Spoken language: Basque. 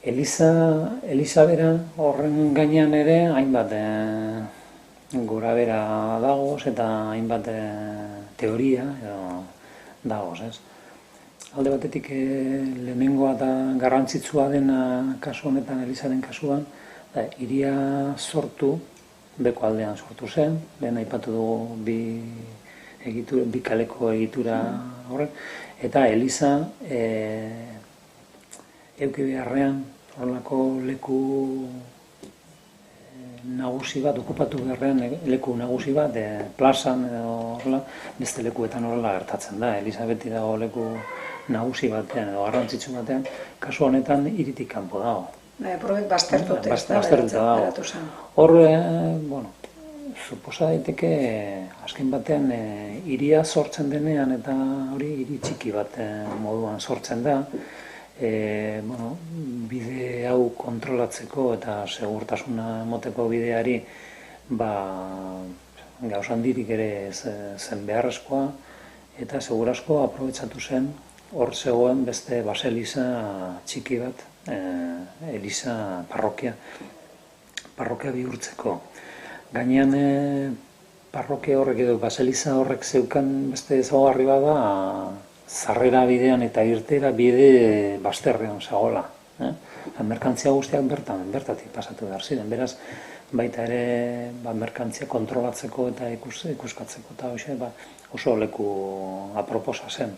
Eliza bera horren gainean ere hainbat gora bera dagoz eta hainbat teoria dagoz, ez? Alde batetik lehenengoa da garrantzitsua dena kasu honetan, Elizaren kasuan, hiria sortu, beko aldean sortu zen, lehen aipatu dugu bi kaleko egitura horrek, eta Eliza euki beharrean horrelako leku nagusi bat, okupatu beharrean leku nagusi bat, plazan edo horrela, beste lekuetan horrela gertatzen da. Eliza beti dago leku nagusi batean edo garrantzitsu batean, kasu honetan hiritik kanpo dago. Probek baztertuta dago. Hor, suposa daiteke azken batean hiria sortzen denean eta hori hiri txiki bat moduan sortzen da. Bide hau kontrolatzeko eta segurtasuna emoteko bideari gauza handirik ere zen beharrezkoa eta segurazko aprobetxatu zen hor zegoen beste baseliza txiki bat, Eliza parrokia bihurtzeko. Gainean parrokia horrek edo baseliza horrek zeukan beste ezaugarri bada zarrera bidean eta irtera bide bazterrean zegoela. Merkantzia guztiak bertatik pasatu behar ziren. Beraz, baita ere merkantzia kontrolatzeko eta ikuskatzeko eta oso leku aproposa zen.